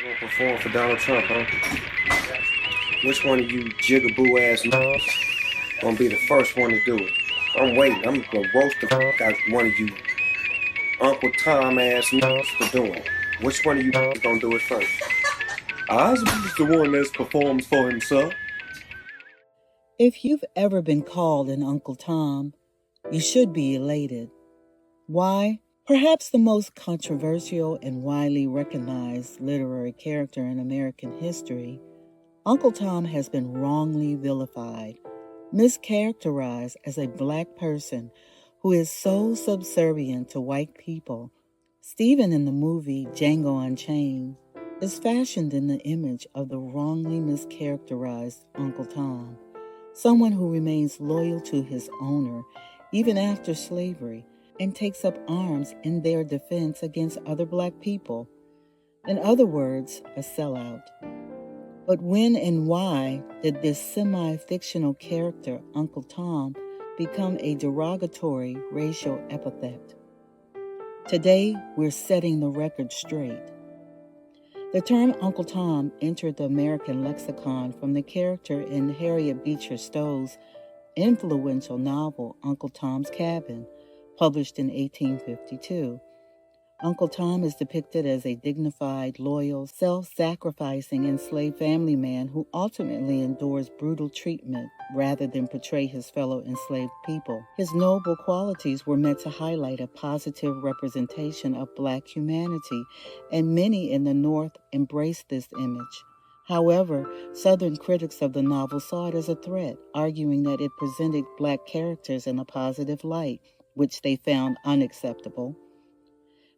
You're gonna perform for Donald Trump, huh? Which one of you jigaboo ass gonna be the first one to do it? I'm waiting. I'm gonna roast the fuck out one of you Uncle Tom ass for doing it. Which one of you gonna do it first? Osby's the one that's performs for himself. If you've ever been called an Uncle Tom, you should be elated. Why? Perhaps the most controversial and widely recognized literary character in American history, Uncle Tom has been wrongly vilified, mischaracterized as a black person who is so subservient to white people. Stephen in the movie Django Unchained is fashioned in the image of the wrongly mischaracterized Uncle Tom, someone who remains loyal to his owner even after slavery and takes up arms in their defense against other black people. In other words, a sellout. But when and why did this semi-fictional character, Uncle Tom, become a derogatory racial epithet? Today, we're setting the record straight. The term Uncle Tom entered the American lexicon from the character in Harriet Beecher Stowe's influential novel Uncle Tom's Cabin, published in 1852. Uncle Tom is depicted as a dignified, loyal, self-sacrificing enslaved family man who ultimately endures brutal treatment rather than portray his fellow enslaved people. His noble qualities were meant to highlight a positive representation of black humanity, and many in the North embraced this image. However, Southern critics of the novel saw it as a threat, arguing that it presented black characters in a positive light, which they found unacceptable.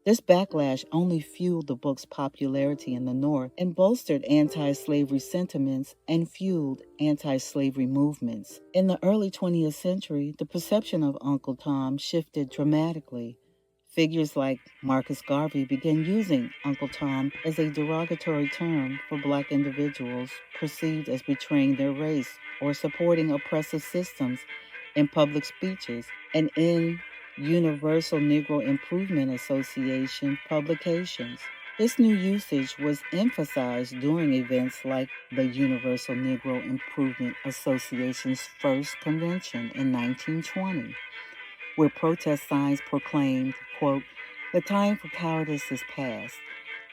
This backlash only fueled the book's popularity in the North and bolstered anti-slavery sentiments and fueled anti-slavery movements. In the early 20th century, the perception of Uncle Tom shifted dramatically. Figures like Marcus Garvey began using Uncle Tom as a derogatory term for black individuals perceived as betraying their race or supporting oppressive systems in public speeches and in Universal Negro Improvement Association publications. This new usage was emphasized during events like the Universal Negro Improvement Association's first convention in 1920, where protest signs proclaimed, quote, "The time for cowardice is past.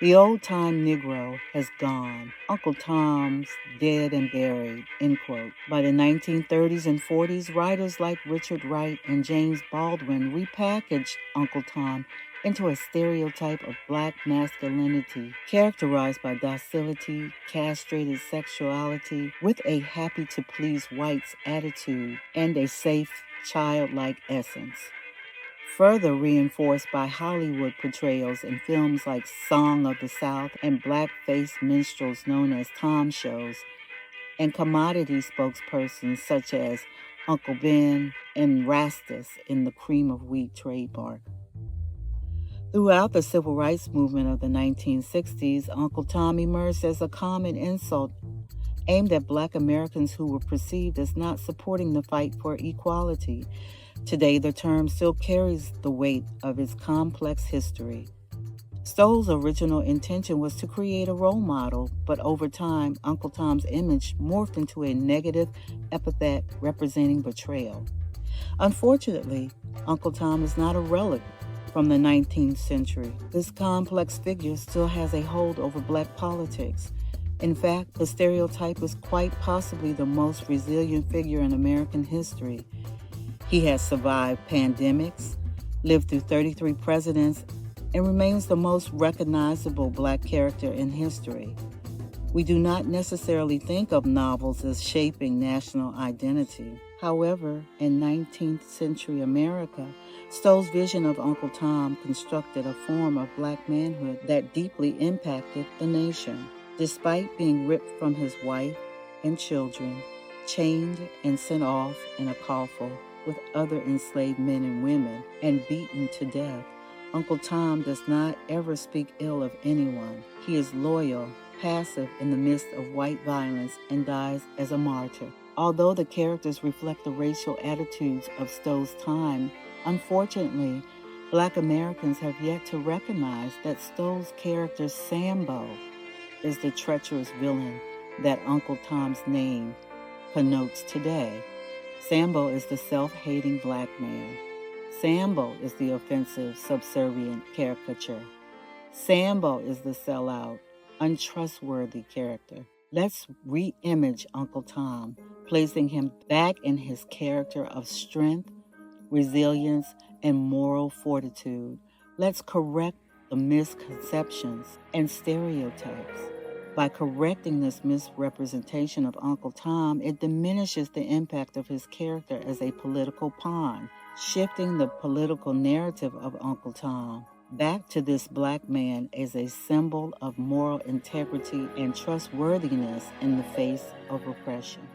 The old-time Negro has gone. Uncle Tom's dead and buried," end quote. By the 1930s and 40s, writers like Richard Wright and James Baldwin repackaged Uncle Tom into a stereotype of black masculinity, characterized by docility, castrated sexuality, with a happy-to-please-whites attitude, and a safe, childlike essence. Further reinforced by Hollywood portrayals in films like Song of the South and black-faced minstrels known as Tom shows, and commodity spokespersons such as Uncle Ben and Rastus in the Cream of Wheat trademark. Throughout the civil rights movement of the 1960s, Uncle Tom emerged as a common insult aimed at black Americans who were perceived as not supporting the fight for equality. Today, the term still carries the weight of its complex history. Stowe's original intention was to create a role model, but over time, Uncle Tom's image morphed into a negative epithet representing betrayal. Unfortunately, Uncle Tom is not a relic from the 19th century. This complex figure still has a hold over black politics. In fact, the stereotype is quite possibly the most resilient figure in American history. He has survived pandemics, lived through 33 presidents, and remains the most recognizable black character in history. We do not necessarily think of novels as shaping national identity. However, in 19th century America, Stowe's vision of Uncle Tom constructed a form of black manhood that deeply impacted the nation. Despite being ripped from his wife and children, chained and sent off in a coffle with other enslaved men and women, and beaten to death, Uncle Tom does not ever speak ill of anyone. He is loyal, passive in the midst of white violence, and dies as a martyr. Although the characters reflect the racial attitudes of Stowe's time, unfortunately, black Americans have yet to recognize that Stowe's character Sambo is the treacherous villain that Uncle Tom's name connotes today. Sambo is the self-hating black man. Sambo is the offensive, subservient caricature. Sambo is the sellout, untrustworthy character. Let's re-image Uncle Tom, placing him back in his character of strength, resilience, and moral fortitude. Let's correct the misconceptions and stereotypes. By correcting this misrepresentation of Uncle Tom, it diminishes the impact of his character as a political pawn, shifting the political narrative of Uncle Tom back to this black man as a symbol of moral integrity and trustworthiness in the face of oppression.